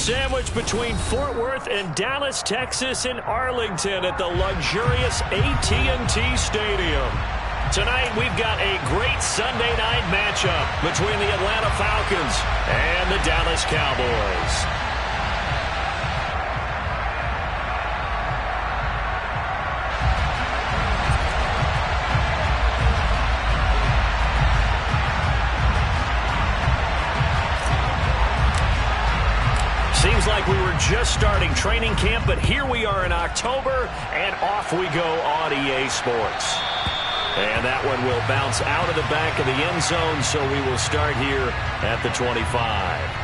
sandwiched between Fort Worth and Dallas, Texas, and Arlington at the luxurious AT&T Stadium. Tonight, we've got a great Sunday night matchup between the Atlanta Falcons and the Dallas Cowboys. Seems like we were just starting training camp, but here we are in October, and off we go on EA Sports. And that one will bounce out of the back of the end zone, so we will start here at the 25.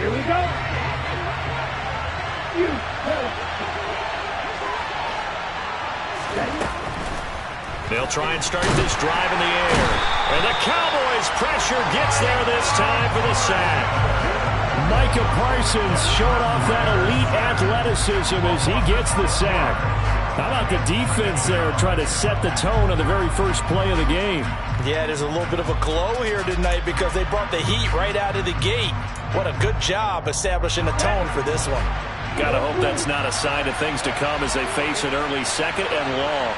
Here we go. They'll try and start this drive in the air. And the Cowboys' pressure gets there this time for the sack. Micah Parsons showing off that elite athleticism as he gets the sack. How about the defense there trying to set the tone on the very first play of the game? Yeah, there's a little bit of a glow here tonight because they brought the heat right out of the gate. What a good job establishing a tone for this one. Gotta hope that's not a sign of things to come as they face an early second and long.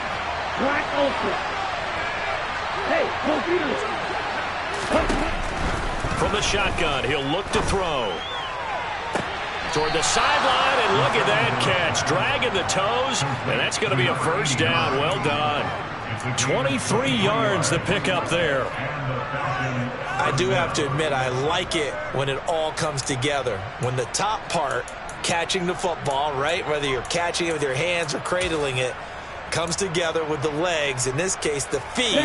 Black Ultra. Hey, From the shotgun, he'll look to throw. Toward the sideline, and look at that catch. Dragging the toes, and that's going to be a first down. Well done. 23 yards to pick up there. I do have to admit, I like it when it all comes together. When the top part, catching the football, right, whether you're catching it with your hands or cradling it, comes together with the legs, in this case the feet,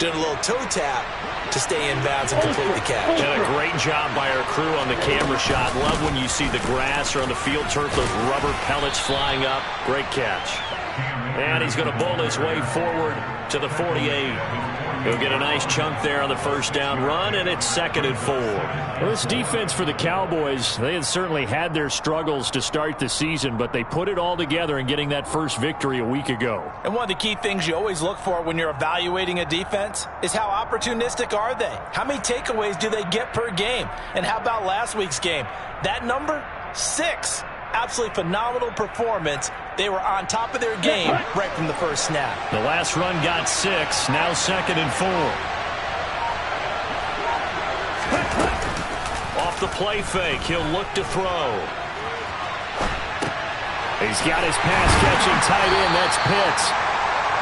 doing a little toe tap to stay in bounds and complete the catch. And a great job by our crew on the camera shot. Love when you see the grass or on the field turf, those rubber pellets flying up. Great catch. And he's going to bowl his way forward to the 48. He'll get a nice chunk there on the first down run, and it's 2nd and 4. Well, this defense for the Cowboys, they had certainly had their struggles to start the season, but they put it all together in getting that first victory a week ago. And one of the key things you always look for when you're evaluating a defense is how opportunistic are they? How many takeaways do they get per game? And how about last week's game? That number? 6. Absolutely phenomenal performance. They were on top of their game right from the first snap. The last run got 6, now 2nd and 4. Off the play fake, he'll look to throw. He's got his pass-catching tight end, that's Pitts.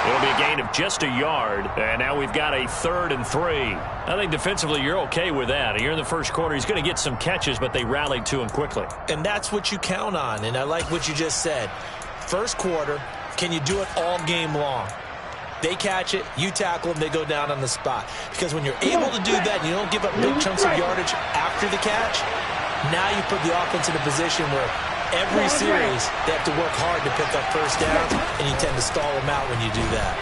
It'll be a gain of just a yard, and now we've got a 3rd and 3. I think defensively you're okay with that. Here in the first quarter, he's going to get some catches, but they rallied to him quickly. And that's what you count on, and I like what you just said. First quarter, can you do it all game long? They catch it, you tackle them, they go down on the spot. Because when you're able to do that and you don't give up big chunks of yardage after the catch, now you put the offense in a position where every series, they have to work hard to pick up first downs, and you tend to stall them out when you do that.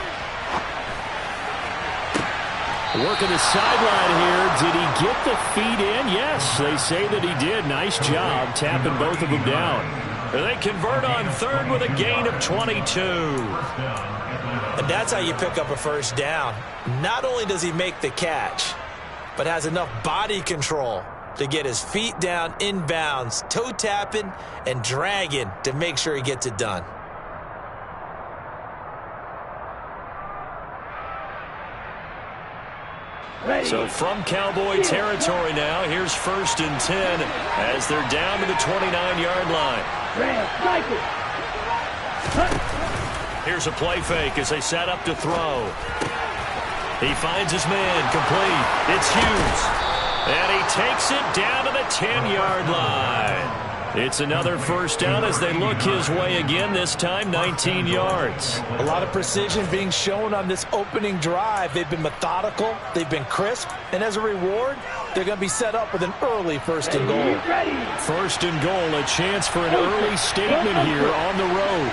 Working the sideline here. Did he get the feet in? Yes, they say that he did. Nice job tapping both of them down. And they convert on 3rd with a gain of 22. And that's how you pick up a first down. Not only does he make the catch, but has enough body control to get his feet down inbounds, toe tapping and dragging to make sure he gets it done. So from Cowboy territory now, here's 1st and 10 as they're down to the 29-yard line. Here's a play fake as they set up to throw. He finds his man, complete. It's Hughes. And he takes it down to the 10-yard line. It's another first down as they look his way again, this time 19 yards. A lot of precision being shown on this opening drive. They've been methodical, they've been crisp, and as a reward, they're going to be set up with an early 1st and goal. 1st and goal, a chance for an early statement here on the road.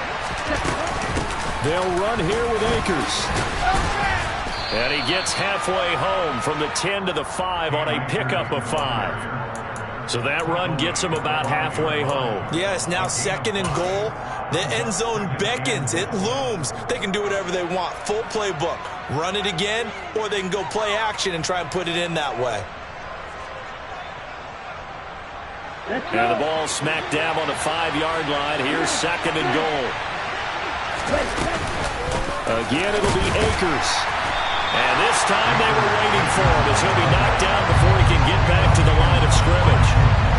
They'll run here with Akers. And he gets halfway home from the 10 to the 5 on a pickup of 5. So that run gets him about halfway home. Yeah, it's now 2nd and goal. The end zone beckons. It looms. They can do whatever they want. Full playbook. Run it again, or they can go play action and try and put it in that way. And the ball smack dab on the 5-yard line. Here's 2nd and goal. Again, it'll be Akers. And this time they were waiting for him as he'll be knocked down before he can get back to the line of scrimmage.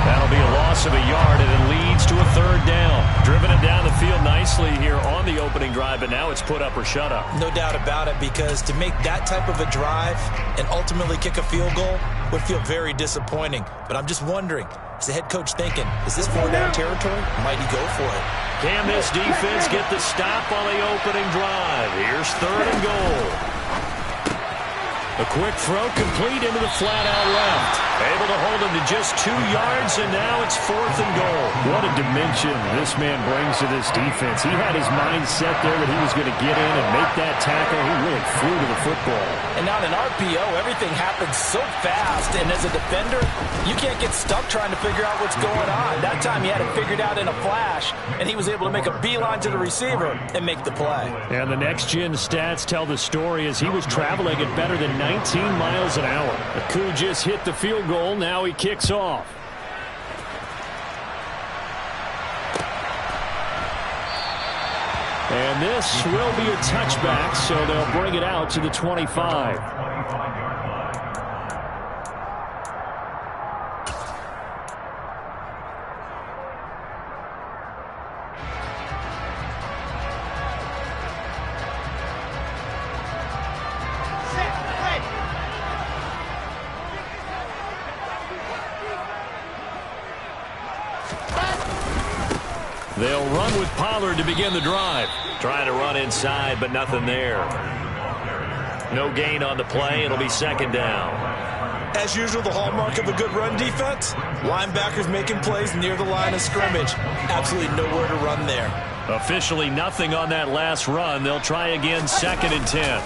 That'll be a loss of a yard, and it leads to a 3rd down. Driven it down the field nicely here on the opening drive, but now it's put up or shut up. No doubt about it, because to make that type of a drive and ultimately kick a field goal would feel very disappointing. But I'm just wondering, is the head coach thinking, is this 4-down territory? Might he go for it? Can this defense get the stop on the opening drive? Here's 3rd and goal. A quick throw complete into the flat-out left. Able to hold him to just 2 yards, and now it's 4th and goal. What a dimension this man brings to this defense. He had his mind set there that he was going to get in and make that tackle. He really flew to the football. And on an RPO, everything happens so fast, and as a defender, you can't get stuck trying to figure out what's going on. That time he had it figured out in a flash, and he was able to make a beeline to the receiver and make the play. And the next-gen stats tell the story as he was traveling at better than 19 miles an hour. Aku just hit the field goal. Now he kicks off. And this will be a touchback, so they'll bring it out to the 25. They'll run with Pollard to begin the drive. Trying to run inside, but nothing there. No gain on the play. It'll be 2nd down. As usual, the hallmark of a good run defense, linebackers making plays near the line of scrimmage. Absolutely nowhere to run there. Officially nothing on that last run. They'll try again, 2nd and 10.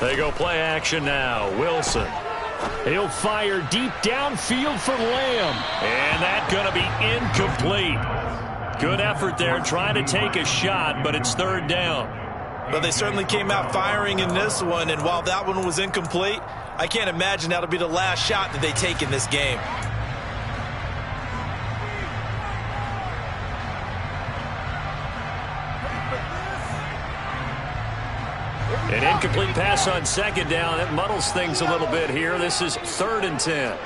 They go play action now. Wilson. He'll fire deep downfield for Lamb. And that's going to be incomplete. Good effort there, trying to take a shot, but it's 3rd down. But they certainly came out firing in this one, and while that one was incomplete, I can't imagine that'll be the last shot that they take in this game. An incomplete pass on 2nd down. That muddles things a little bit here. This is 3rd and 10.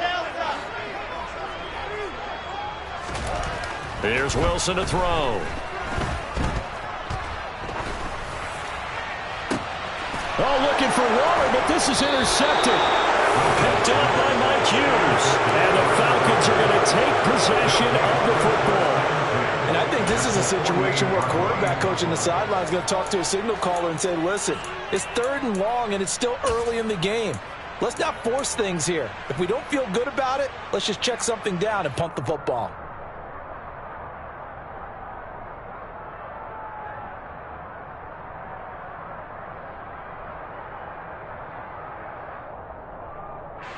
Here's Wilson to throw. Oh, looking for water, but this is intercepted. Picked up by Mike Hughes. And the Falcons are going to take possession of the football. And I think this is a situation where quarterback coach on the sideline is going to talk to a signal caller and say, listen, it's 3rd and long, and it's still early in the game. Let's not force things here. If we don't feel good about it, let's just check something down and punt the football.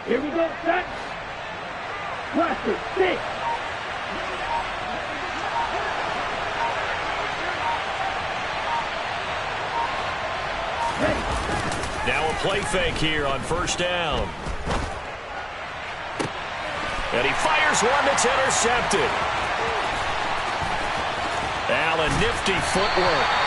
Here we go, set. Cluster, 6. Now a play fake here on 1st down. And he fires one that's intercepted. Allen, nifty footwork.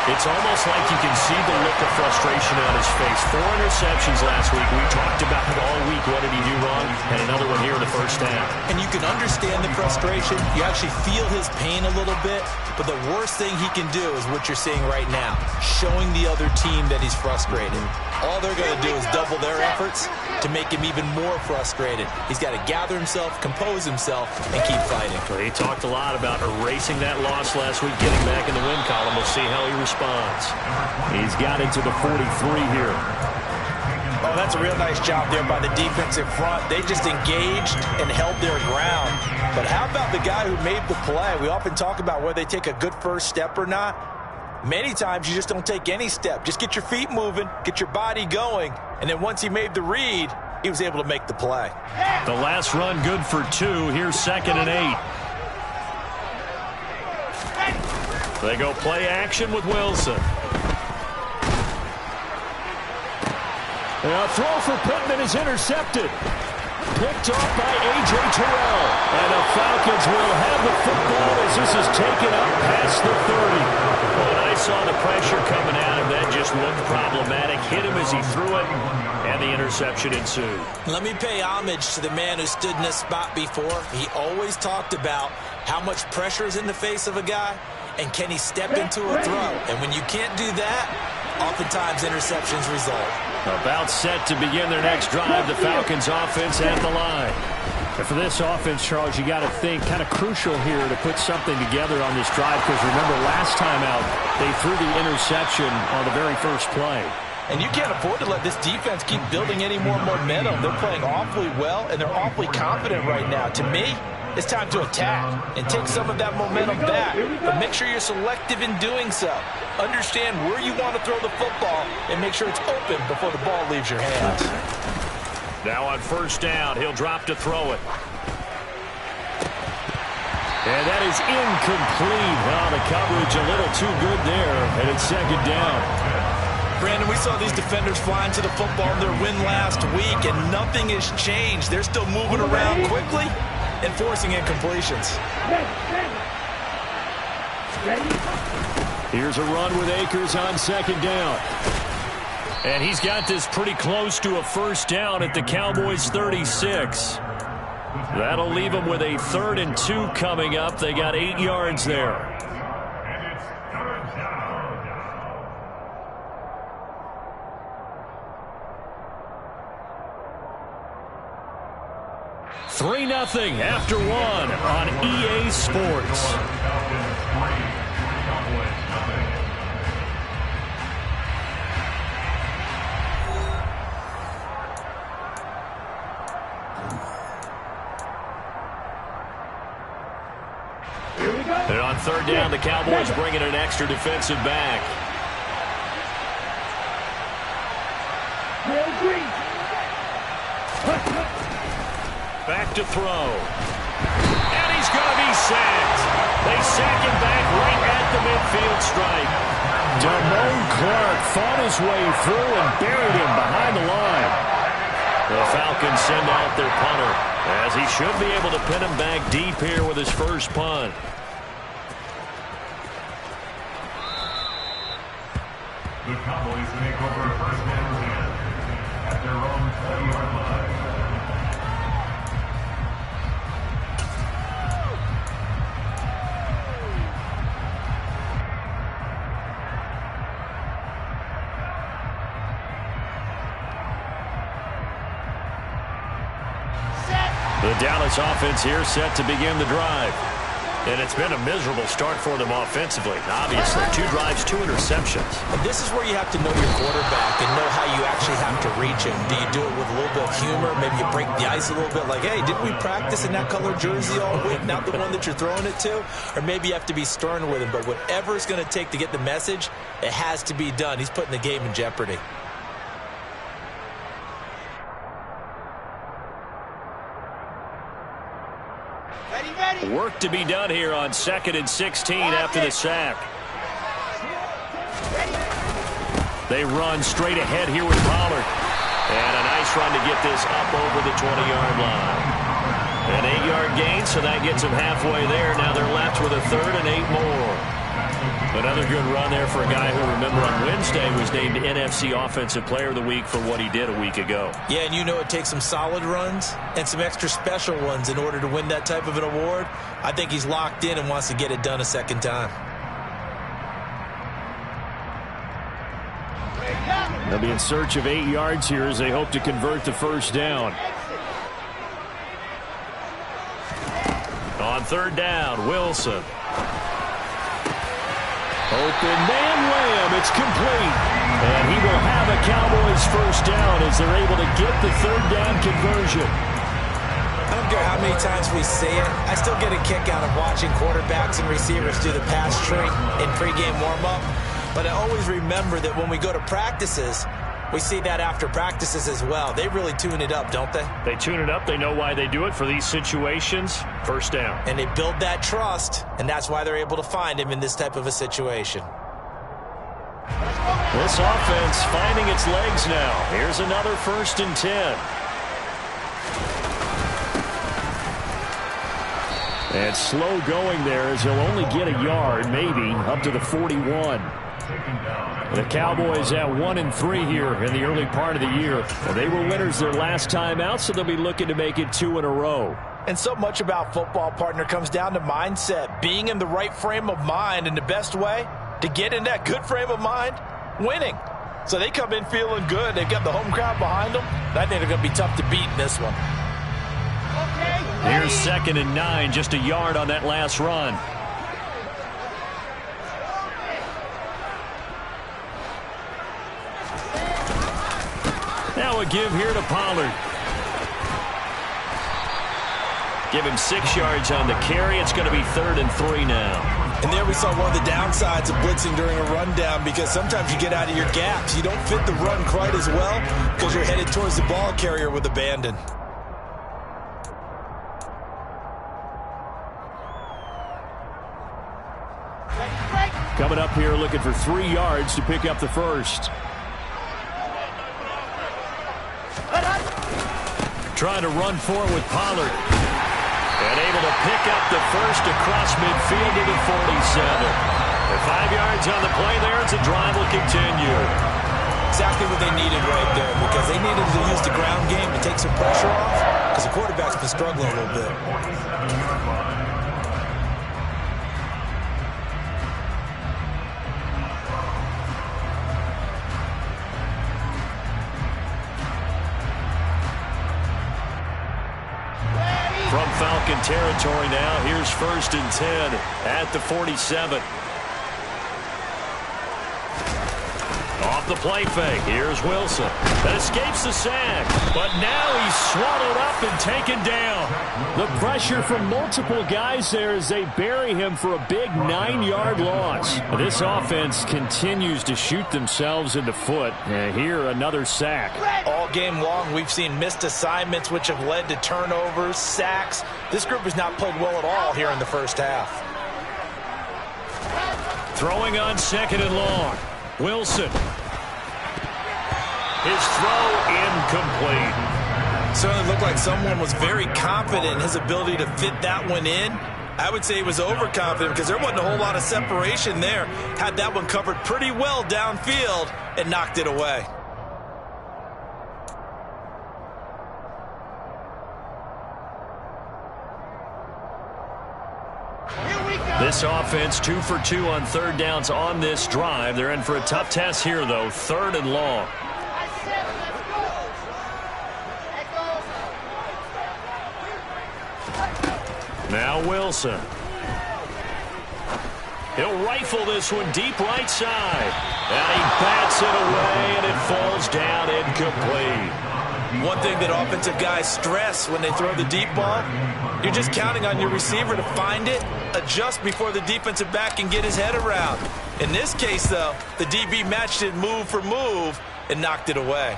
It's almost like you can see the look of frustration on his face. 4 interceptions last week. We talked about it all week. What did he do wrong? And another one here in the 1st half. And you can understand the frustration. You actually feel his pain a little bit. But the worst thing he can do is what you're seeing right now, showing the other team that he's frustrated. All they're going to do is double their efforts to make him even more frustrated. He's got to gather himself, compose himself, and keep fighting. Well, he talked a lot about erasing that loss last week, getting back in the win column. We'll see how he responds. He's got into the 43 here. Oh, that's a real nice job there by the defensive front. They just engaged and held their ground. But how about the guy who made the play? We often talk about whether they take a good first step or not. Many times you just don't take any step. Just get your feet moving, get your body going, and then once he made the read, he was able to make the play. The last run good for 2. Here's 2nd and 8. They go play action with Wilson. A throw for Pittman is intercepted. Picked off by A.J. Terrell. And the Falcons will have the football as this is taken up past the 30. Well, and I saw the pressure coming at him. That just looked problematic. Hit him as he threw it, and the interception ensued. Let me pay homage to the man who stood in this spot before. He always talked about how much pressure is in the face of a guy, and can he step into a throw? And when you can't do that, oftentimes interceptions result. About set to begin their next drive, the Falcons offense at the line. And for this offense, Charles, you got to think kind of crucial here to put something together on this drive, because remember last time out they threw the interception on the very first play. And you can't afford to let this defense keep building any more momentum. They're playing awfully well, and they're awfully confident right now. To me, it's time to attack and take some of that momentum back. But make sure you're selective in doing so. Understand where you want to throw the football and make sure it's open before the ball leaves your hands. Now on first down, he'll drop to throw it. And that is incomplete. Well, the coverage a little too good there, and it's 2nd down. Brandon, we saw these defenders flying to the football in their win last week, and nothing has changed. They're still moving around quickly and forcing incompletions. Here's a run with Akers on 2nd down. And he's got this pretty close to a first down at the Cowboys' 36. That'll leave them with a 3rd and 2 coming up. They got 8 yards there. 3-0 after 1 on EA Sports. And on 3rd down, the Cowboys bringing an extra defensive back. Back to throw. And he's going to be sacked. They sack him back right at the midfield stripe. Damone Clark fought his way through and buried him behind the line. The Falcons send out their punter, as he should be able to pin him back deep here with his first punt. The Cowboys make over first and 10 at their own 20-yard line. The Dallas offense here set to begin the drive. And it's been a miserable start for them offensively. Obviously, 2 drives, 2 interceptions. And this is where you have to know your quarterback and know how you actually have to reach him. Do you do it with a little bit of humor? Maybe you break the ice a little bit like, hey, didn't we practice in that color jersey all week, not the one that you're throwing it to? Or maybe you have to be stern with him. But whatever it's going to take to get the message, it has to be done. He's putting the game in jeopardy. Work to be done here on 2nd and 16 after the sack. They run straight ahead here with Pollard. And a nice run to get this up over the 20-yard line. An 8-yard gain, so that gets them halfway there. Now they're left with a 3rd and 8 more. Another good run there for a guy who, remember, on Wednesday was named NFC Offensive Player of the Week for what he did a week ago. Yeah, and you know it takes some solid runs and some extra special ones in order to win that type of an award. I think he's locked in and wants to get it done a second time. They'll be in search of 8 yards here as they hope to convert the first down. On 3rd down, Wilson. Open man layup. It's complete. And he will have a Cowboys first down as they're able to get the 3rd down conversion. I don't care how many times we say it. I still get a kick out of watching quarterbacks and receivers do the pass tree in pregame warm-up. But I always remember that when we go to practices, we see that after practices as well. They really tune it up, don't they? They tune it up. They know why they do it for these situations. First down. And they build that trust, and that's why they're able to find him in this type of a situation. This offense finding its legs now. Here's another 1st and 10. And slow going there as he'll only get a yard, maybe, up to the 41. The Cowboys at 1-3 here in the early part of the year. They were winners their last time out, so they'll be looking to make it 2 in a row. And so much about football, partner, comes down to mindset. Being in the right frame of mind, and the best way to get in that good frame of mind, winning. So they come in feeling good. They've got the home crowd behind them. I think they're going to be tough to beat in this one. Here's 2nd and 9, just a yard on that last run. Now a give here to Pollard. Give him 6 yards on the carry. It's going to be 3rd and 3 now. And there we saw one of the downsides of blitzing during a rundown, because sometimes you get out of your gaps. You don't fit the run quite as well because you're headed towards the ball carrier with abandon. Coming up here looking for 3 yards to pick up the first. Trying to run forward with Pollard. And able to pick up the first across midfield to the 47. And 5 yards on the play there as the drive will continue. Exactly what they needed right there, because they needed to use the ground game to take some pressure off, because the quarterback's been struggling a little bit. From Falcon territory now, here's 1st and 10 at the 47. Off the play fake, here's Wilson. That escapes the sack, but now he's swallowed up and taken down. The pressure from multiple guys there as they bury him for a big 9-yard loss. This offense continues to shoot themselves in the foot. And here, another sack. All game long, we've seen missed assignments, which have led to turnovers, sacks. This group has not played well at all here in the first half. Throwing on 2nd and long. Wilson. His throw incomplete. Certainly looked like someone was very confident in his ability to fit that one in. I would say he was overconfident because there wasn't a whole lot of separation there. Had that one covered pretty well downfield and knocked it away. This offense 2 for 2 on 3rd downs on this drive. They're in for a tough test here, though. 3rd and long. Now Wilson. He'll rifle this one deep right side. And he bats it away, and it falls down incomplete. One thing that offensive guys stress when they throw the deep ball, you're just counting on your receiver to find it, adjust before the defensive back can get his head around. In this case, though, the DB matched it move for move and knocked it away.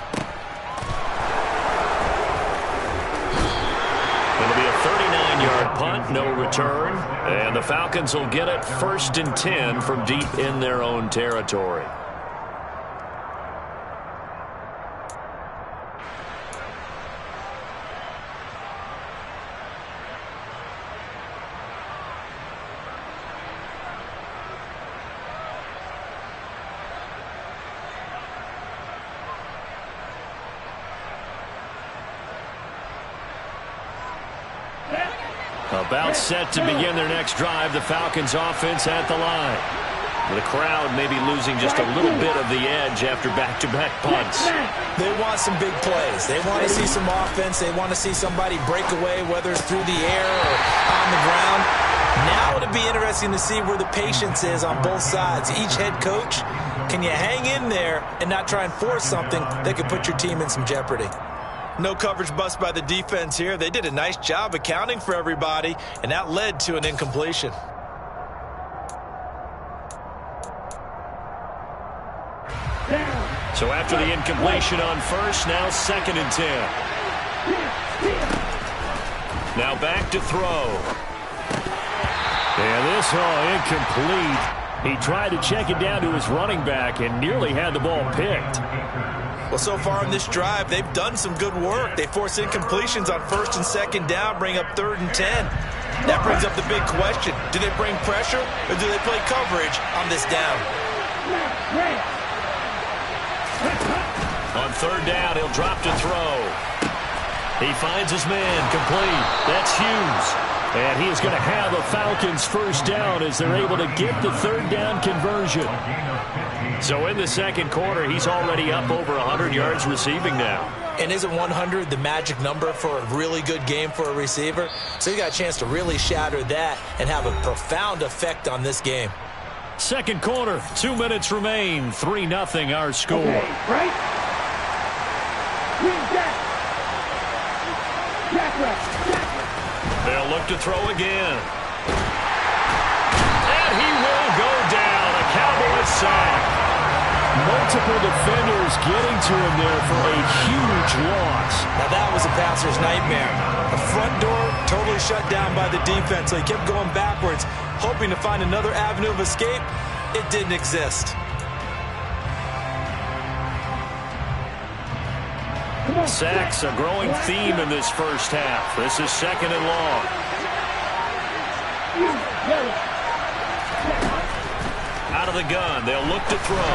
It'll be a 39-yard punt, no return. And the Falcons will get it 1st and 10 from deep in their own territory. About set to begin their next drive, the Falcons offense at the line. The crowd may be losing just a little bit of the edge after back-to-back punts. They want some big plays. They want to see some offense. They want to see somebody break away, whether it's through the air or on the ground. Now it'll be interesting to see where the patience is on both sides. Each head coach, can you hang in there and not try and force something that could put your team in some jeopardy? No coverage bust by the defense here. They did a nice job accounting for everybody, and that led to an incompletion. So after the incompletion on first, now 2nd and 10. Now back to throw. And this incomplete. He tried to check it down to his running back and nearly had the ball picked. Well, so far in this drive, they've done some good work. They force incompletions on 1st and 2nd down, bring up 3rd and 10. That brings up the big question. Do they bring pressure or do they play coverage on this down? On 3rd down, he'll drop to throw. He finds his man, complete. That's Hughes. And he is going to have the Falcons 1st down as they're able to get the 3rd down conversion. So in the 2nd quarter, he's already up over 100 yards receiving now. And isn't 100 the magic number for a really good game for a receiver? So you got a chance to really shatter that and have a profound effect on this game. 2nd quarter, 2 minutes remain. 3-0 our score. Okay, right? They'll look to throw again. And he will go down. A Cowboys sack. Multiple defenders getting to him there for a huge loss. Now that was a passer's nightmare. The front door totally shut down by the defense, so he kept going backwards, hoping to find another avenue of escape. It didn't exist. Sacks, a growing theme in this 1st half. This is 2nd and long. Out of the gun, they'll look to throw.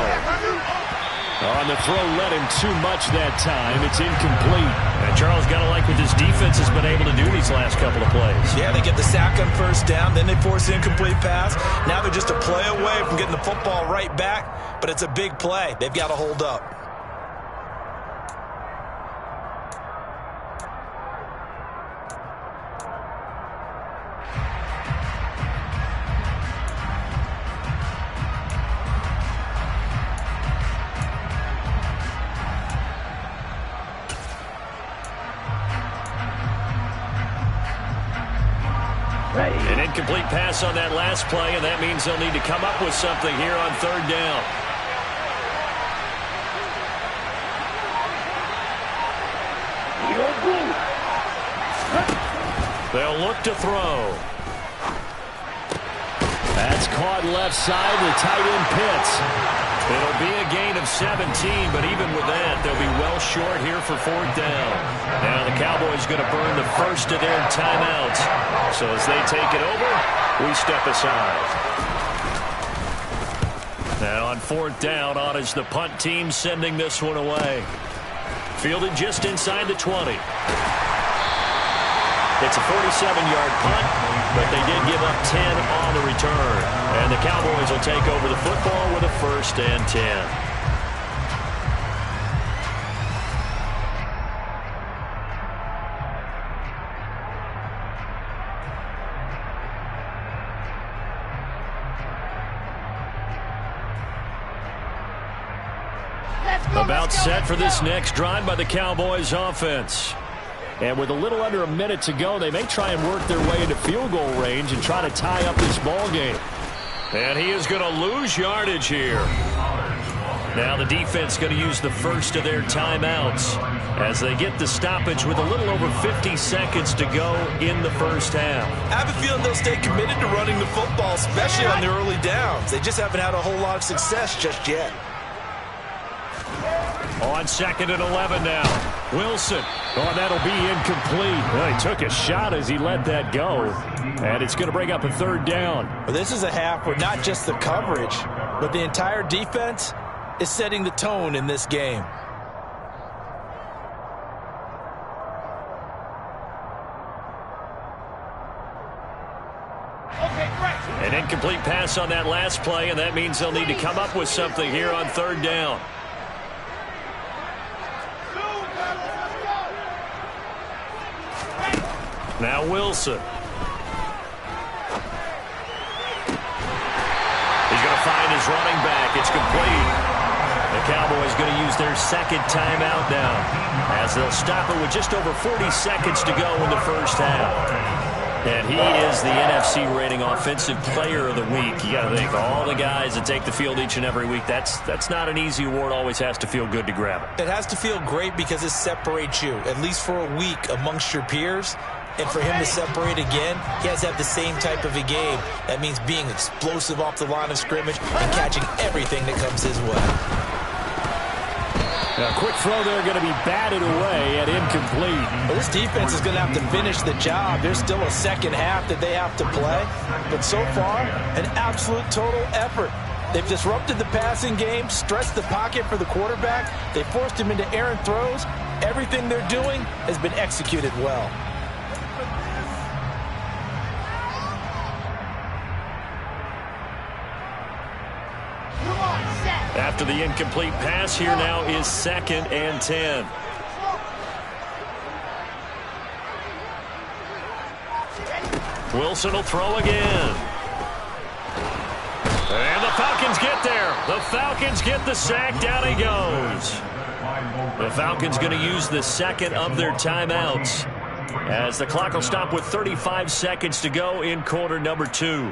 On the throw, led him too much that time. It's incomplete. And Charles, got to like what this defense has been able to do these last couple of plays. Yeah, they get the sack on 1st down, then they force the incomplete pass. Now they're just a play away from getting the football right back, but it's a big play. They've got to hold up. An incomplete pass on that last play, and that means they'll need to come up with something here on 3rd down. They'll look to throw. That's caught left side. The tight end Pitts. It'll be a gain of 17, but even with that, they'll be well short here for 4th down. Now the Cowboys going to burn the 1st of their timeouts. So as they take it over, we step aside. Now on 4th down, on is the punt team sending this one away. Fielded just inside the 20. It's a 47-yard punt, but they did give up 10 on the return. And the Cowboys will take over the football with a 1st and 10. About set for this next drive by the Cowboys offense. And with a little under a minute to go, they may try and work their way into field goal range and try to tie up this ball game. And he is going to lose yardage here. Now the defense going to use the 1st of their timeouts as they get the stoppage with a little over 50 seconds to go in the 1st half. I have a feeling they'll stay committed to running the football, especially on the early downs. They just haven't had a whole lot of success just yet. On 2nd and 11 now. Wilson. Oh, that'll be incomplete. Well, he took a shot as he let that go. And it's going to bring up a 3rd down. Well, this is a half where not just the coverage, but the entire defense is setting the tone in this game. An incomplete pass on that last play, and that means they'll need to come up with something here on 3rd down. Now Wilson. He's going to find his running back. It's complete. The Cowboys going to use their 2nd timeout now as they'll stop it with just over 40 seconds to go in the 1st half. And he is the NFC rating offensive player of the week. You got to think, all the guys that take the field each and every week, that's not an easy award. Always has to feel good to grab it. It has to feel great because it separates you, at least for a week, amongst your peers. And for him to separate again, he has to have the same type of a game. That means being explosive off the line of scrimmage and catching everything that comes his way. A quick throw there going to be batted away and incomplete. Well, this defense is going to have to finish the job. There's still a second half that they have to play. But so far, an absolute total effort. They've disrupted the passing game, stretched the pocket for the quarterback. They forced him into errant throws. Everything they're doing has been executed well. After the incomplete pass, here now is 2nd and 10. Wilson will throw again. And the Falcons get there. The Falcons get the sack. Down he goes. The Falcons going to use the second of their timeouts, as the clock will stop with 35 seconds to go in quarter number 2.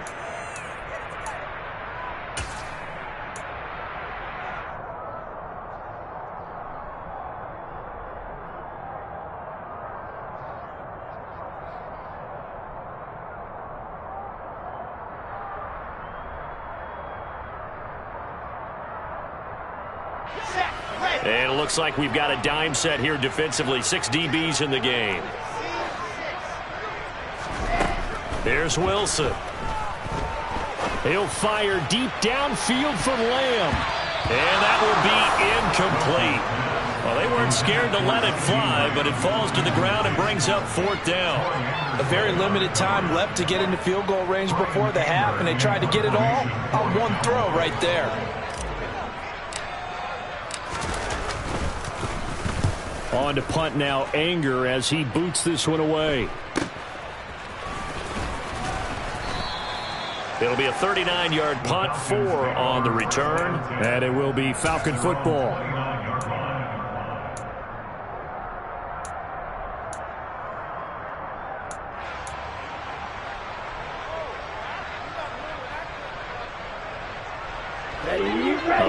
And it looks like we've got a dime set here defensively. 6 DBs in the game. Here's Wilson. He'll fire deep downfield for Lamb. And that will be incomplete. Well, they weren't scared to let it fly, but it falls to the ground and brings up 4th down. A very limited time left to get into field goal range before the half, and they tried to get it all on one throw right there. On to punt now, Anger, as he boots this one away. It'll be a 39-yard punt, 4 on the return. And it will be Falcon football.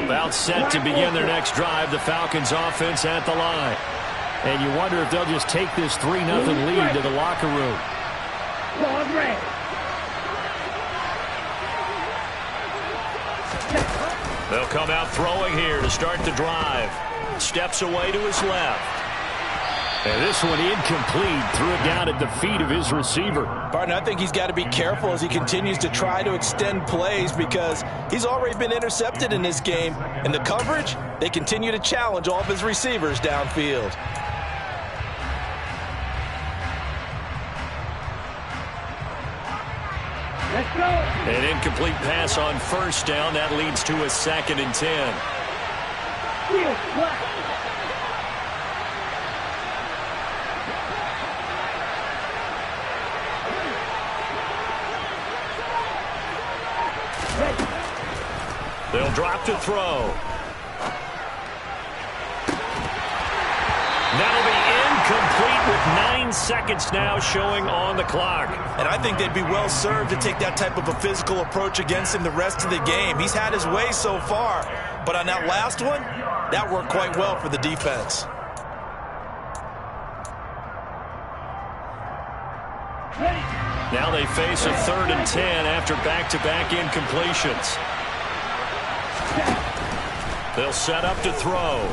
About set to begin their next drive, the Falcons offense at the line. And you wonder if they'll just take this 3-0 lead to the locker room. They'll come out throwing here to start the drive. Steps away to his left. And this one incomplete. Threw it down at the feet of his receiver. Partner, I think he's got to be careful as he continues to try to extend plays, because he's already been intercepted in this game. And the coverage, they continue to challenge all of his receivers downfield. Let's go. An incomplete pass on 1st down. That leads to a 2nd and 10. They'll drop to throw. That'll be incomplete with 9 seconds now showing on the clock. And I think they'd be well served to take that type of a physical approach against him the rest of the game. He's had his way so far, but on that last one, that worked quite well for the defense. Now they face a 3rd and 10 after back-to-back incompletions. They'll set up to throw.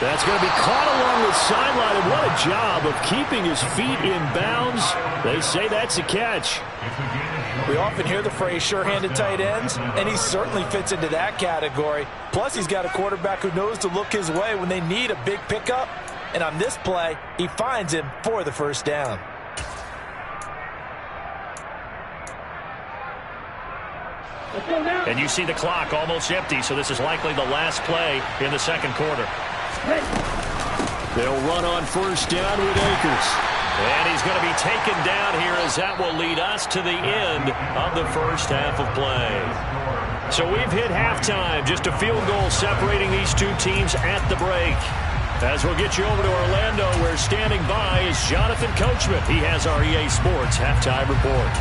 That's going to be caught along the sideline, and what a job of keeping his feet in bounds. They say that's a catch. We often hear the phrase sure-handed tight ends, and he certainly fits into that category. Plus, he's got a quarterback who knows to look his way when they need a big pickup. And on this play, he finds him for the 1st down. And you see the clock almost empty, so this is likely the last play in the 2nd quarter. They'll run on 1st down with Akers. And he's going to be taken down here, as that will lead us to the end of the 1st half of play. So we've hit halftime. Just a field goal separating these two teams at the break. As we'll get you over to Orlando, where standing by is Jonathan Coachman. He has our EA Sports halftime report.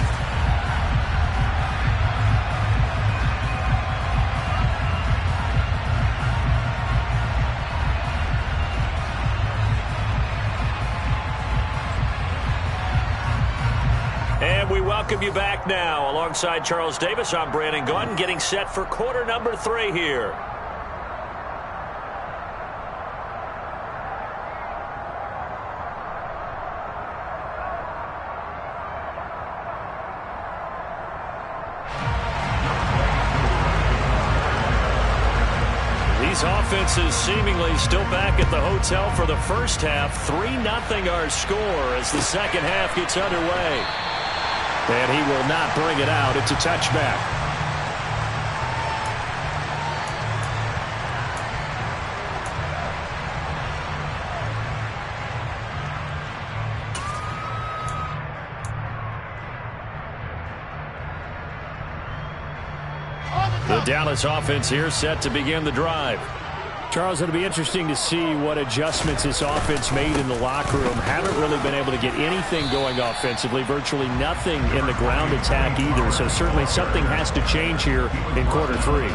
And we welcome you back now. Alongside Charles Davis, I'm Brandon Gaudin, getting set for quarter number 3 here. These offenses seemingly still back at the hotel for the first half. 3-0 our score as the second half gets underway. And he will not bring it out. It's a touchback. The Dallas offense here set to begin the drive. Charles, it'll be interesting to see what adjustments this offense made in the locker room. Haven't really been able to get anything going offensively. Virtually nothing in the ground attack either. So certainly something has to change here in quarter 3.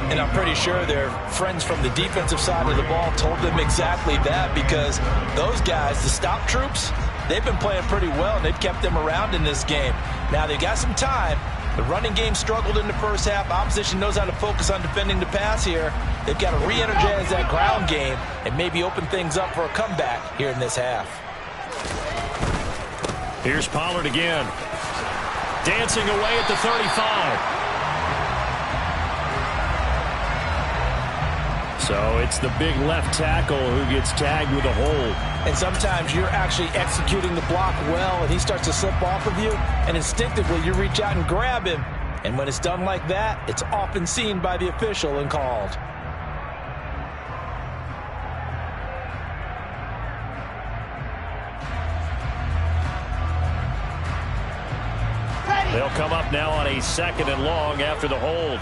And I'm pretty sure their friends from the defensive side of the ball told them exactly that, because those guys, the stop troops, they've been playing pretty well, and they've kept them around in this game. Now they've got some time. The running game struggled in the first half. Opposition knows how to focus on defending the pass here. They've got to re-energize that ground game and maybe open things up for a comeback here in this half. Here's Pollard again. Dancing away at the 35. So it's the big left tackle who gets tagged with a hold. And sometimes you're actually executing the block well, and he starts to slip off of you, and instinctively you reach out and grab him. And when it's done like that, it's often seen by the official and called. They'll come up now on a 2nd and long after the hold.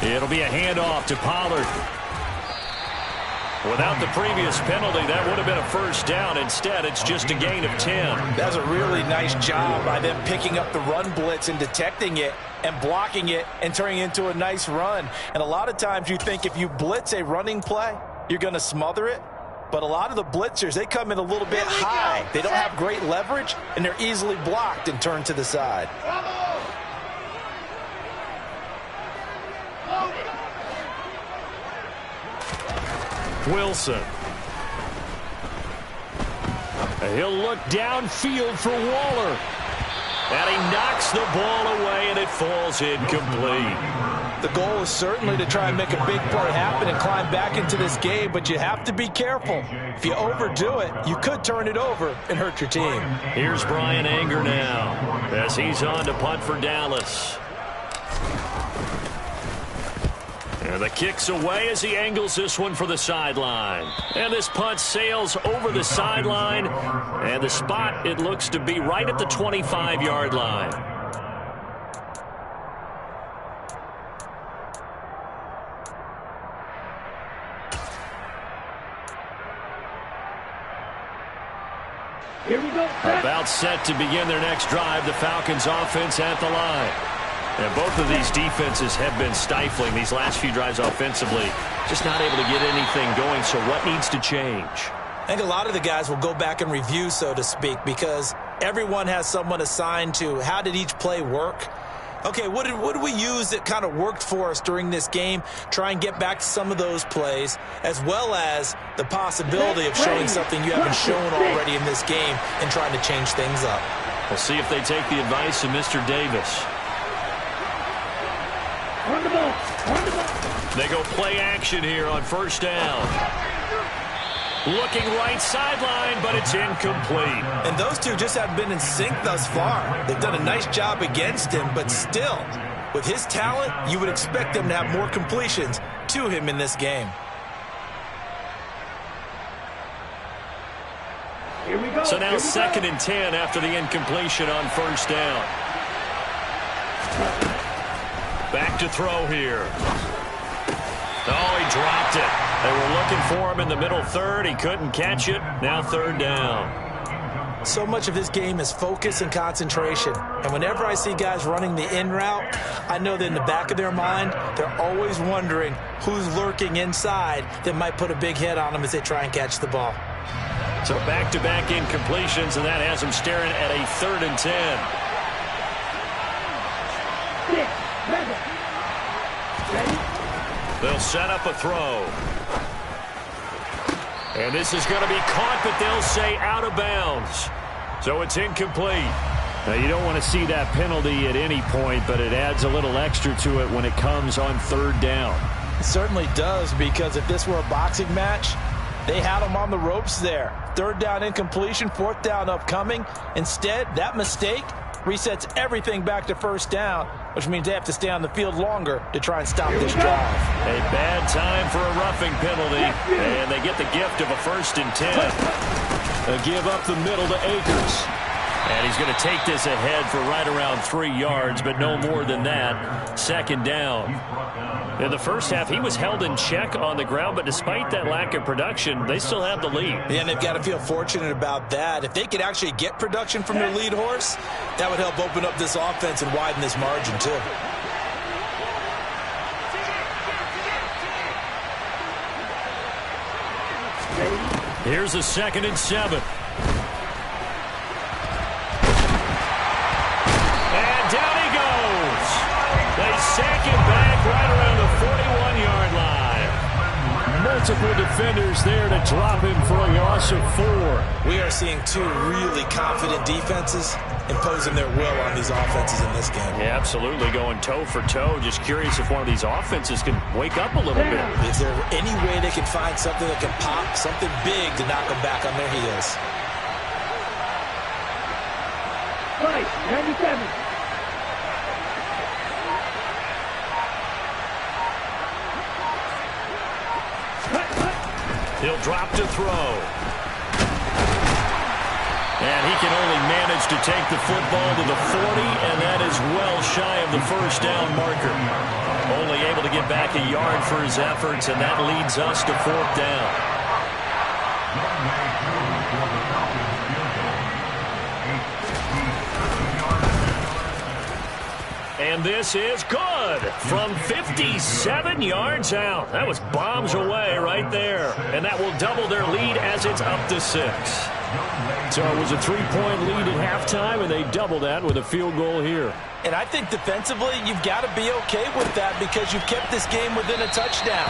It'll be a handoff to Pollard. Without the previous penalty, that would have been a first down. Instead, it's just a gain of 10. That's a really nice job by them picking up the run blitz and detecting it and blocking it and turning it into a nice run. And a lot of times you think if you blitz a running play, you're going to smother it. But a lot of the blitzers, they come in a little bit high. They don't have great leverage, and they're easily blocked and turned to the side. Wilson. He'll look downfield for Waller. And he knocks the ball away, and it falls incomplete. The goal is certainly to try and make a big play happen and climb back into this game, but you have to be careful. If you overdo it, you could turn it over and hurt your team. Here's Brian Anger now as he's on to punt for Dallas. And the kick's away as he angles this one for the sideline. And this punt sails over the sideline. And the spot, it looks to be right at the 25-yard line. Here we go. About set to begin their next drive, the Falcons offense at the line. And both of these defenses have been stifling these last few drives offensively. Just not able to get anything going, so what needs to change? I think a lot of the guys will go back and review, so to speak, because everyone has someone assigned to how did each play work. Okay, what did we use that kind of worked for us during this game? Try and get back to some of those plays, as well as the possibility of showing something you haven't shown already in this game and trying to change things up. We'll see if they take the advice of Mr. Davis. On the ball. On the ball. They go play action here on first down. Looking right sideline, but it's incomplete. And those two just haven't been in sync thus far. They've done a nice job against him, but still, with his talent, you would expect them to have more completions to him in this game. Here we go. So now 2nd and 10 after the incompletion on first down. Back to throw here. Oh, he dropped it. They were looking for him in the middle third. He couldn't catch it. Now third down. So much of this game is focus and concentration. And whenever I see guys running the in route, I know that in the back of their mind, they're always wondering who's lurking inside that might put a big hit on them as they try and catch the ball. So back-to-back incompletions, and that has them staring at a 3rd and 10. 6, 7. Ready? They'll set up a throw. And this is going to be caught, but they'll say out of bounds. So it's incomplete. Now, you don't want to see that penalty at any point, but it adds a little extra to it when it comes on 3rd down. It certainly does, because if this were a boxing match, they had them on the ropes there. 3rd down incompletion, 4th down upcoming. Instead, that mistake resets everything back to 1st down, which means they have to stay on the field longer to try and stop this drive. A bad time for a roughing penalty, and they get the gift of a 1st and 10. A give up the middle to Akers. And he's going to take this ahead for right around 3 yards, but no more than that. 2nd down. In the first half, he was held in check on the ground, but despite that lack of production, they still have the lead. Yeah, and they've got to feel fortunate about that. If they could actually get production from their lead horse, that would help open up this offense and widen this margin, too. Here's a 2nd and 7. And down he goes. They sack him back right around the 41-yard line. Multiple defenders there to drop him for a loss of 4. We are seeing 2 really confident defenses imposing their will on these offenses in this game. Yeah, absolutely, going toe for toe. Just curious if one of these offenses can wake up a little bit. Is there any way they can find something that can pop, something big to knock them back on their heels? 97. He'll drop to throw. And he can only manage to take the football to the 40, and that is well shy of the 1st down marker. Only able to get back a yard for his efforts, and that leads us to 4th down. And this is good from 57 yards out. That was bombs away right there. And that will double their lead as it's up to 6. So it was a 3-point lead at halftime, and they double that with a field goal here. And I think defensively, you've got to be okay with that because you've kept this game within a touchdown.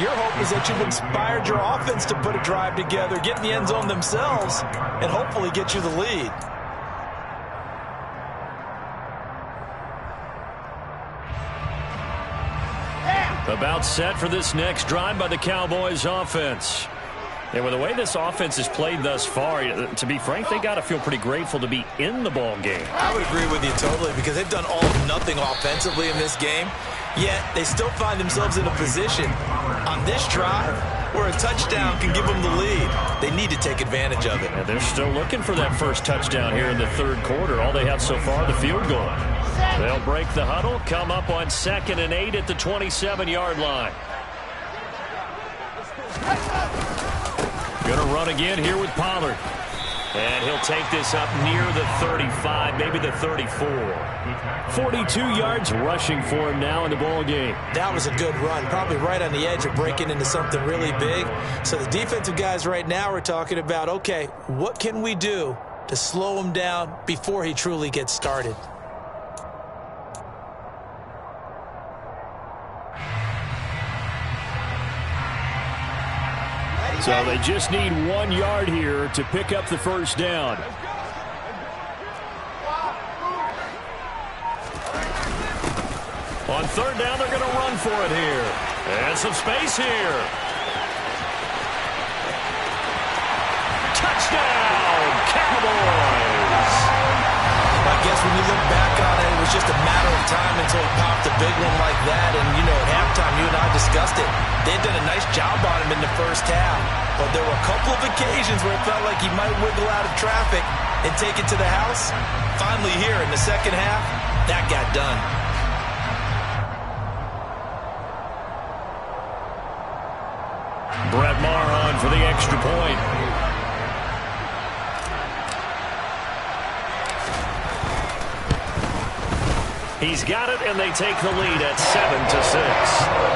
Your hope is that you've inspired your offense to put a drive together, get in the end zone themselves, and hopefully get you the lead. About set for this next drive by the Cowboys offense. And with the way this offense has played thus far, to be frank, they got to feel pretty grateful to be in the ball game. I would agree with you totally because they've done all or nothing offensively in this game, yet they still find themselves in a position on this drive where a touchdown can give them the lead. They need to take advantage of it. And they're still looking for that first touchdown here in the 3rd quarter. All they have so far, the field goal. They'll break the huddle, come up on 2nd and 8 at the 27-yard line. Going to run again here with Pollard. And he'll take this up near the 35, maybe the 34. 42 yards rushing for him now in the ball game. That was a good run, probably right on the edge of breaking into something really big. So the defensive guys right now are talking about, okay, what can we do to slow him down before he truly gets started? So they just need 1 yard here to pick up the first down. On 3rd down, they're going to run for it here. And some space here. Touchdown, Cowboys! I guess when you look back on it, it was just a matter of time until it popped a big one like that. And, you know, at halftime, you and I discussed it. They had done a nice job on him in the first half. But there were a couple of occasions where it felt like he might wiggle out of traffic and take it to the house. Finally here in the second half, that got done. Brett Maher on for the extra point. He's got it, and they take the lead at 7-6.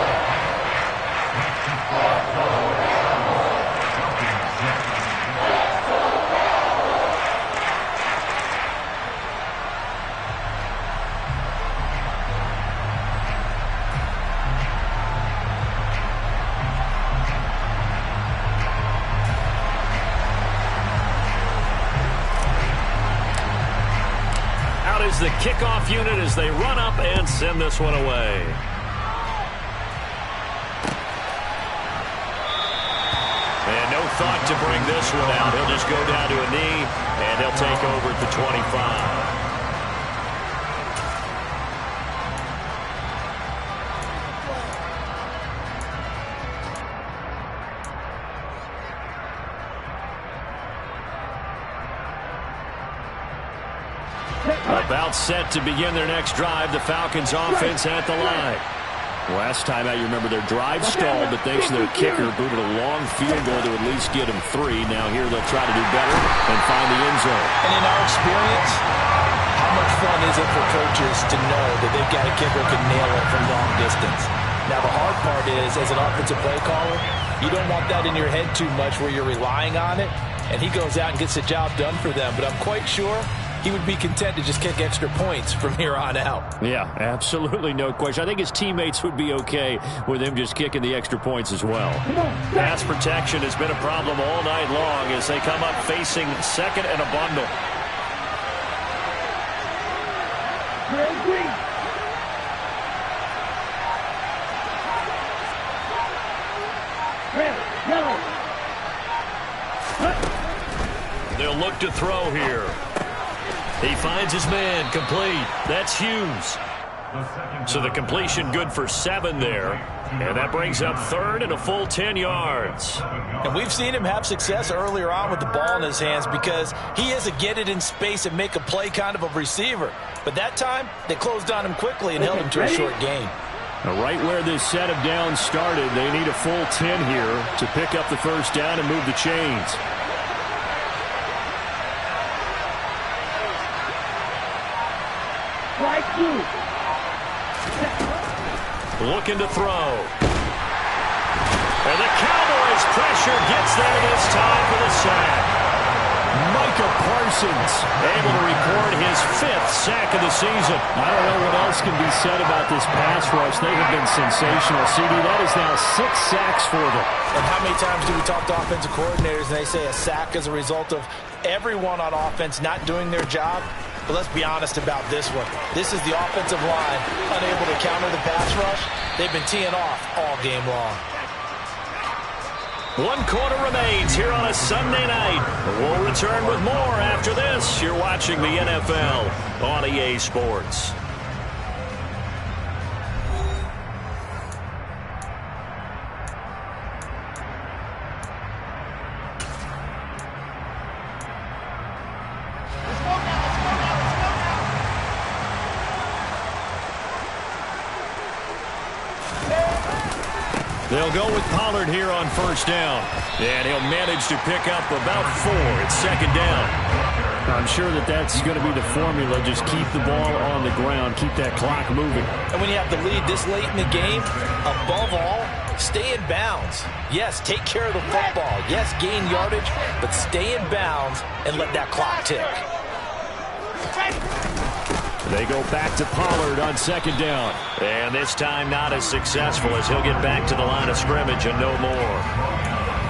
Is the kickoff unit as they run up and send this one away. And no thought to bring this one out. He'll just go down to a knee, and he'll take over at the 25. About set to begin their next drive. The Falcons offense at the line. Last time out, you remember their drive stalled, but thanks to their kicker, booted a long field goal to at least get them 3. Now here they'll try to do better and find the end zone. And in our experience, how much fun is it for coaches to know that they've got a kicker who can nail it from long distance? Now the hard part is, as an offensive play caller, you don't want that in your head too much where you're relying on it, and he goes out and gets the job done for them. But I'm quite sure he would be content to just kick extra points from here on out. Yeah, absolutely no question. I think his teammates would be okay with him just kicking the extra points as well. Pass protection has been a problem all night long as they come up facing second and a bundle. They'll look to throw here. He finds his man, complete. That's Hughes. So the completion good for 7 there. And that brings up third and a full 10 yards. And we've seen him have success earlier on with the ball in his hands because he is a get it in space and make a play kind of a receiver. But that time, they closed on him quickly and held him to a short gain. Now right where this set of downs started, they need a full 10 here to pick up the first down and move the chains. Looking to throw. And the Cowboys pressure gets there this time for the sack. Micah Parsons able to record his 5th sack of the season. I don't know what else can be said about this pass rush. They have been sensational. CD, that is now 6 sacks for them. And how many times do we talk to offensive coordinators and they say a sack is a result of everyone on offense not doing their job? But let's be honest about this one. This is the offensive line unable to counter the pass rush. They've been teeing off all game long. 1 quarter remains here on a Sunday night. We'll return with more after this. You're watching the NFL on EA Sports. They'll go with Pollard here on first down. And he'll manage to pick up about 4. It's second down. I'm sure that's going to be the formula. Just keep the ball on the ground. Keep that clock moving. And when you have the lead this late in the game, above all, stay in bounds. Yes, take care of the football. Yes, gain yardage, but stay in bounds and let that clock tick. They go back to Pollard on second down. And this time not as successful as he'll get back to the line of scrimmage and no more.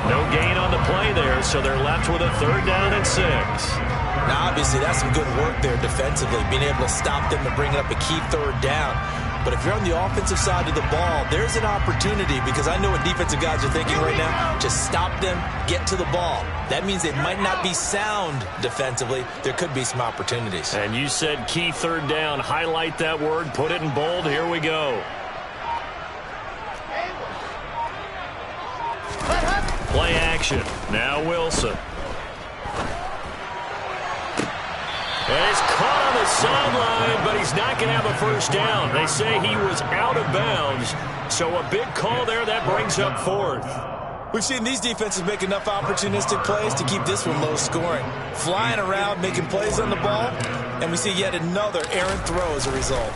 No gain on the play there, so they're left with a 3rd down and 6. Now, obviously, that's some good work there defensively, being able to stop them and bring up a key 3rd down. But if you're on the offensive side of the ball, there's an opportunity because I know what defensive guys are thinking right now. Just stop them, get to the ball. That means they might not be sound defensively. There could be some opportunities. And you said key 3rd down. Highlight that word. Put it in bold. Here we go. Play action. Now Wilson. And he's caught on the sideline, but he's not going to have a first down. They say he was out of bounds. So a big call there. That brings up 4th. We've seen these defenses make enough opportunistic plays to keep this one low scoring. Flying around, making plays on the ball, and we see yet another errant throw as a result.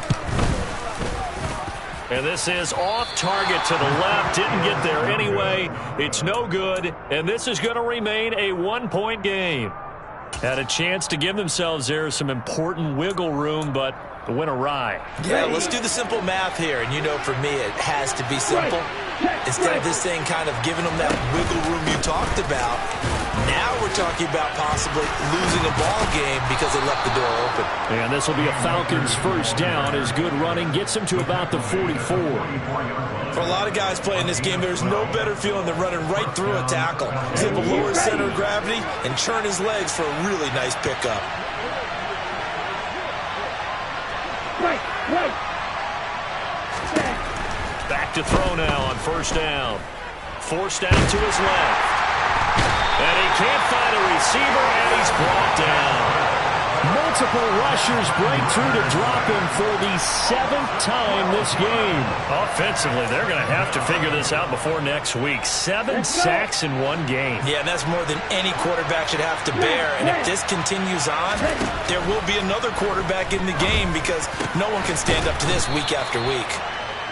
And this is off target to the left. Didn't get there anyway. It's no good, and this is going to remain a one-point game. Had a chance to give themselves there some important wiggle room, but it went awry. Yeah, let's do the simple math here. And you know, for me, it has to be simple. Instead of this thing kind of giving them that wiggle room you talked about, now we're talking about possibly losing a ball game because they left the door open. And this will be a Falcons first down as good running gets them to about the 44. For a lot of guys playing this game, there's no better feeling than running right through a tackle. He's able to lower his center of gravity and churn his legs for a really nice pickup. Right. Back to throw now on first down. Forced out to his left. And he can't find a receiver, and he's brought down. Multiple rushers break through to drop him for the 7th time this game. Offensively, they're going to have to figure this out before next week. 7 sacks in one game. Yeah, and that's more than any quarterback should have to bear. And if this continues on, there will be another quarterback in the game because no one can stand up to this week after week.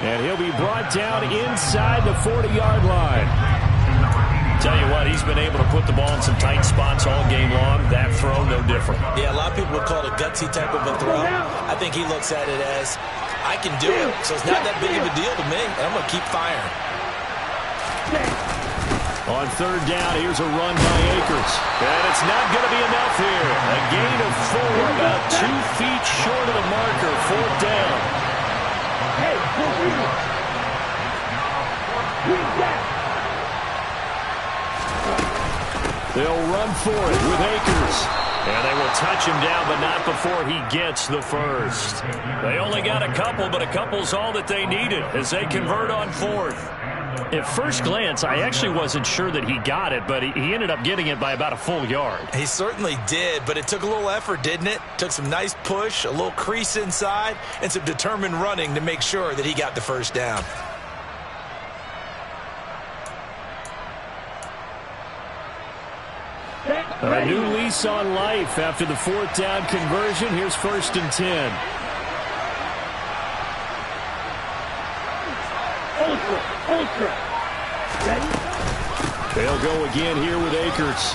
And he'll be brought down inside the 40-yard line. Tell you what, he's been able to put the ball in some tight spots all game long. That throw, no different. Yeah, a lot of people would call it a gutsy type of a throw. I think he looks at it as, I can do it, so it's not that big of a deal to me, and I'm going to keep firing. On third down, here's a run by Akers. And it's not going to be enough here. A gain of 4, about 2 feet short of the marker. 4th down. Hey, They'll run for it with Akers. And they will touch him down, but not before he gets the first. They only got a couple, but a couple's all that they needed as they convert on 4th. At first glance, I actually wasn't sure that he got it, but he ended up getting it by about a full yard. He certainly did, but it took a little effort, didn't it? Took some nice push, a little crease inside, and some determined running to make sure that he got the first down. A new lease on life after the 4th down conversion. Here's 1st and 10. Ultra. Ready? They'll go again here with Akers.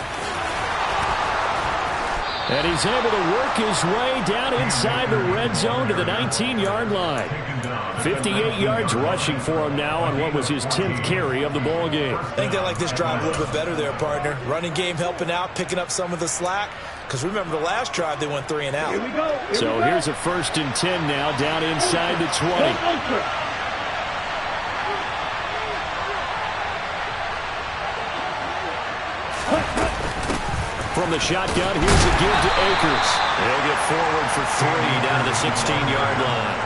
And he's able to work his way down inside the red zone to the 19-yard line. 58 yards rushing for him now on what was his 10th carry of the ball game. I think they like this drive a little bit better there, partner. Running game helping out, picking up some of the slack. Because remember, the last drive they went 3 and out. Here we go. So here's a 1st and 10 now down inside the 20. Ultra. From the shotgun, here's a give to Akers. They'll get forward for 3 down to the 16-yard line.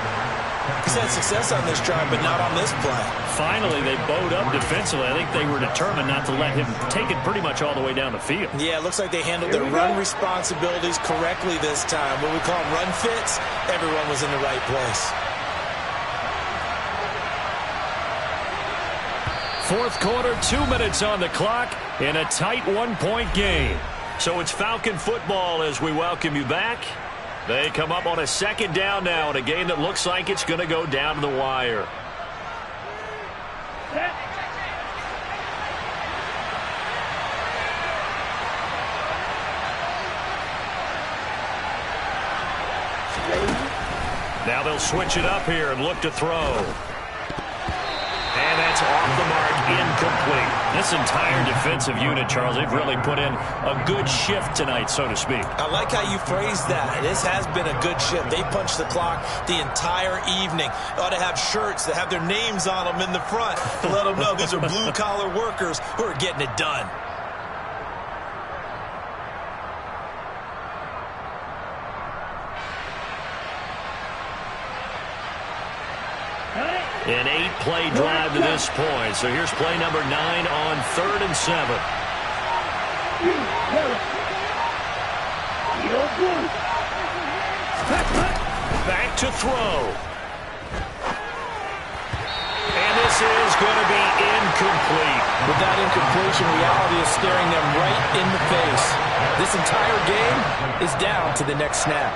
He's had success on this drive, but not on this play. Finally, they bowed up defensively. I think they were determined not to let him take it pretty much all the way down the field. Yeah, it looks like they handled their run responsibilities correctly this time. What we call them run fits, everyone was in the right place. 4th quarter, 2 minutes on the clock in a tight 1-point game. So it's Falcon football as we welcome you back. They come up on a 2nd down now in a game that looks like it's going to go down to the wire. Now they'll switch it up here and look to throw. And that's off the mark, incomplete. This entire defensive unit, Charles, they've really put in a good shift tonight, so to speak. I like how you phrased that. This has been a good shift. They punched the clock the entire evening. They ought to have shirts that have their names on them in the front to let them know these are blue-collar workers who are getting it done. An 8-play drive to this point. So here's play number 9 on 3rd and 7. Back to throw. And this is going to be incomplete. With that incompletion, reality is staring them right in the face. This entire game is down to the next snap.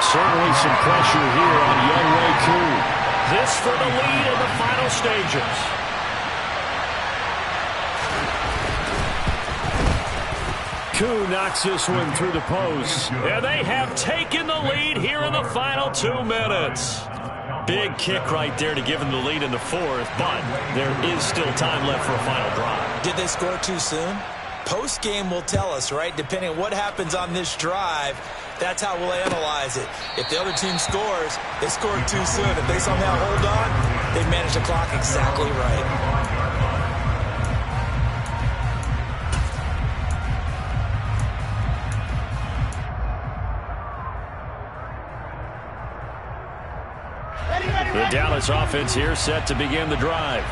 Certainly some pressure here on young Ray Koo. This for the lead in the final stages. Koo knocks this one through the post. And they have taken the lead here in the final 2 minutes. Big kick right there to give them the lead in the fourth, but there is still time left for a final drive. Did they score too soon? Post-game will tell us, right? Depending on what happens on this drive, that's how we'll analyze it. If the other team scores, they scored too soon. If they somehow hold on, they manage the clock exactly right. The Dallas offense here set to begin the drive.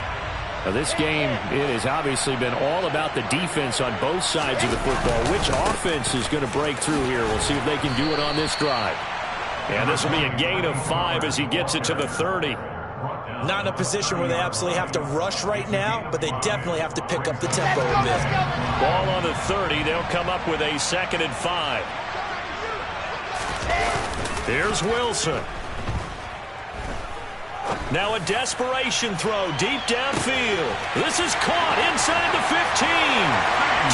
Now this game, it has obviously been all about the defense on both sides of the football. Which offense is going to break through here? We'll see if they can do it on this drive. And this will be a gain of 5 as he gets it to the 30. Not in a position where they absolutely have to rush right now, but they definitely have to pick up the tempo a bit. Ball on the 30. They'll come up with a 2nd and 5. Here's Wilson. Now a desperation throw deep downfield. This is caught inside the 15.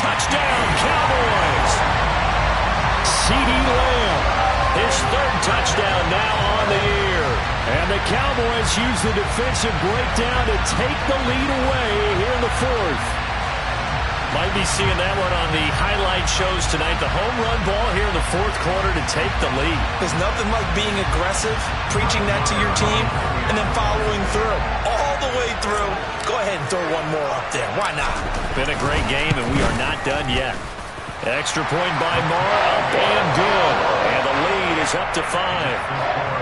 Touchdown, Cowboys. CeeDee Lamb. His 3rd touchdown now on the year. And the Cowboys use the defensive breakdown to take the lead away here in the 4th. Might be seeing that one on the highlight shows tonight. The home run ball here in the 4th quarter to take the lead. There's nothing like being aggressive, preaching that to your team, and then following through. All the way through. Go ahead and throw one more up there. Why not? Been a great game, and we are not done yet. Extra point by Marr, up and good. And the lead is up to 5.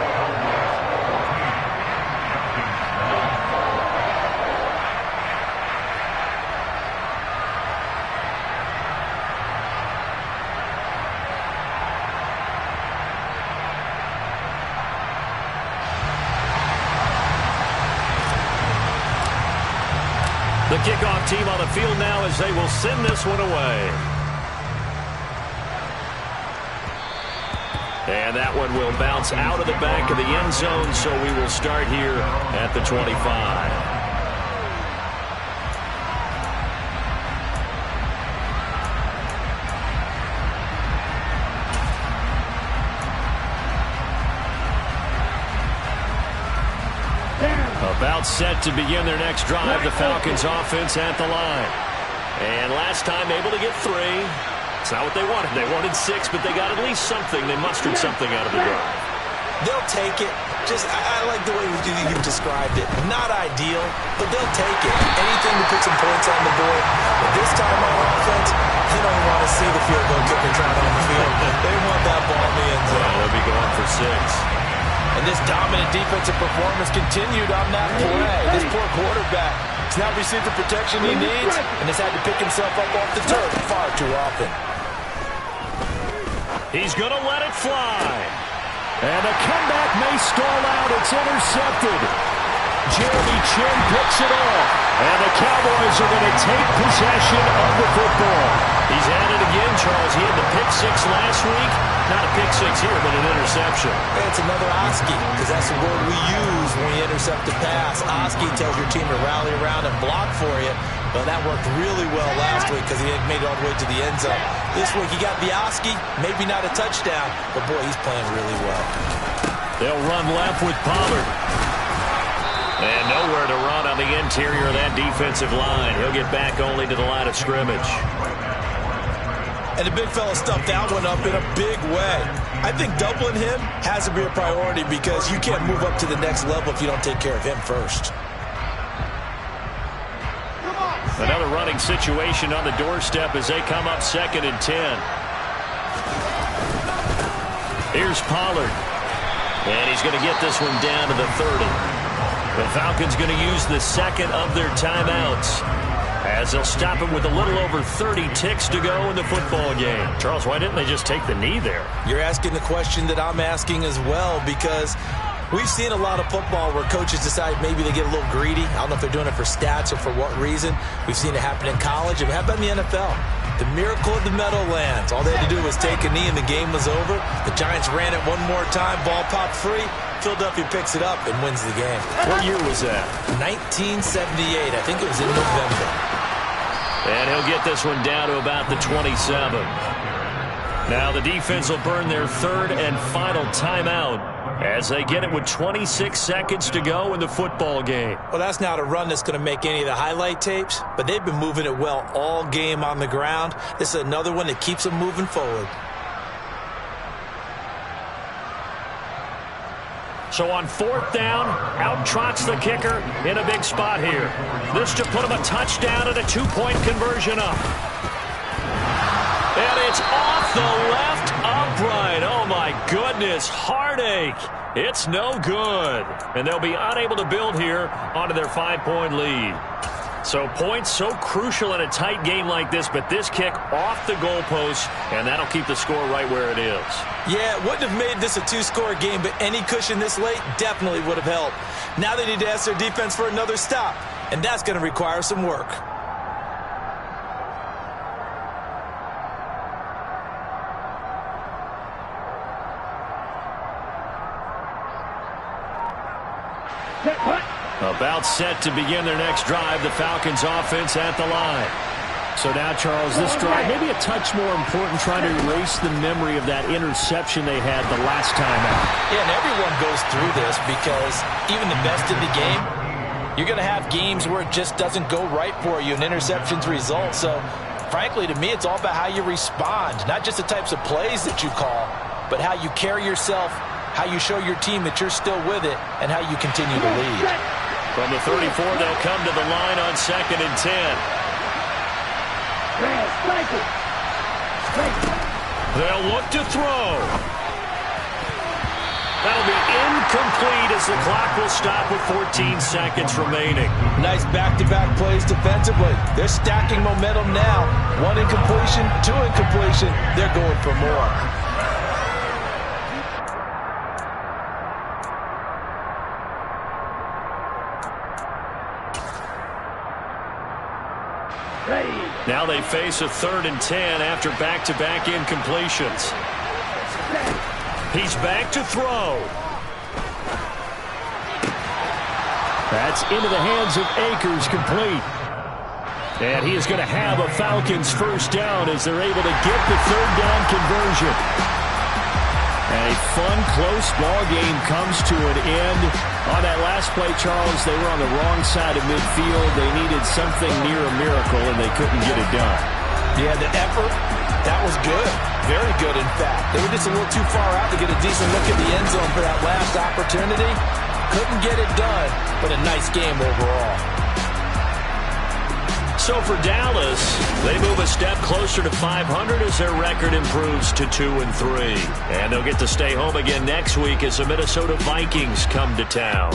The kickoff team on the field now as they will send this one away. And that one will bounce out of the back of the end zone, so we will start here at the 25. About set to begin their next drive, the Falcons offense at the line. And last time able to get 3. It's not what they wanted. They wanted 6, but they got at least something. They mustered something out of the drive. They'll take it. I like the way you've described it. Not ideal, but they'll take it. Anything to put some points on the board. But this time on offense, they don't want to see the field goal kicker trying on the field. They want that ball in the end zone. Yeah, they'll be going for 6. And this dominant defensive performance continued on that play. This poor quarterback has not received the protection he needs and has had to pick himself up off the turf far too often. He's going to let it fly. And the comeback may stall out. It's intercepted. Jeremy Chin picks it off. And the Cowboys are going to take possession of the football. He's at it again, Charles. He had the pick 6 last week. Not a pick 6 here, but an interception. It's another Oski, because that's the word we use when we intercept the pass. Oski tells your team to rally around and block for you. Well, that worked really well last week because he had made it all the way to the end zone. This week he got the Oski, maybe not a touchdown, but boy, he's playing really well. They'll run left with Pollard. And nowhere to run on the interior of that defensive line. He'll get back only to the line of scrimmage. And the big fella stuffed that one up in a big way. I think doubling him has to be a priority because you can't move up to the next level if you don't take care of him first. Another running situation on the doorstep as they come up 2nd and 10. Here's Pollard. And he's going to get this one down to the 30. The Falcons going to use the 2nd of their timeouts. as they'll stop him with a little over 30 ticks to go in the football game. Charles, why didn't they just take the knee there? You're asking the question that I'm asking as well, because we've seen a lot of football where coaches decide maybe they get a little greedy. I don't know if they're doing it for stats or for what reason. We've seen it happen in college. It happened in the NFL. The miracle of the Meadowlands. All they had to do was take a knee and the game was over. The Giants ran it one more time. Ball popped free. Philadelphia picks it up and wins the game. What year was that? 1978. I think it was in November. And he'll get this one down to about the 27. Now the defense will burn their third and final timeout as they get it with 26 seconds to go in the football game. Well, that's not a run that's going to make any of the highlight tapes, but they've been moving it well all game on the ground. This is another one that keeps them moving forward. So on fourth down, out trots the kicker in a big spot here. This to put him a touchdown and a two-point conversion up. And it's off the left upright. Oh, my goodness. Heartache. It's no good. And they'll be unable to build here onto their 5-point lead. So points so crucial in a tight game like this, but this kick off the goalpost, and that'll keep the score right where it is. Yeah, it wouldn't have made this a two-score game, but any cushion this late definitely would have helped. Now they need to ask their defense for another stop, and that's going to require some work. About set to begin their next drive, the Falcons offense at the line. So now, Charles, this drive maybe a touch more important, trying to erase the memory of that interception they had the last time out. Yeah, and everyone goes through this because even the best in the game, you're going to have games where it just doesn't go right for you and interceptions result. So, frankly, to me, it's all about how you respond, not just the types of plays that you call, but how you carry yourself, how you show your team that you're still with it, and how you continue to lead. From the 34, they'll come to the line on 2nd and 10. They'll look to throw. That'll be incomplete as the clock will stop with 14 seconds remaining. Nice back-to-back plays defensively. They're stacking momentum now. 1 incompletion, 2 incompletion. They're going for more. Now they face a 3rd and 10 after back-to-back incompletions. He's back to throw. That's into the hands of Akers, complete. And he is going to have a Falcons first down as they're able to get the 3rd down conversion. And a fun, close ball game comes to an end. On that last play, Charles, they were on the wrong side of midfield. They needed something near a miracle, and they couldn't get it done. Yeah, the effort, that was good. Very good, in fact. They were just a little too far out to get a decent look at the end zone for that last opportunity. Couldn't get it done, but a nice game overall. So for Dallas, they move a step closer to 500 as their record improves to 2-3. And they'll get to stay home again next week as the Minnesota Vikings come to town.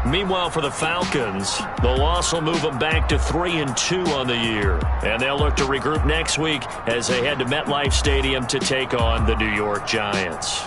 Meanwhile, for the Falcons, the loss will move them back to 3-2 on the year. And they'll look to regroup next week as they head to MetLife Stadium to take on the New York Giants.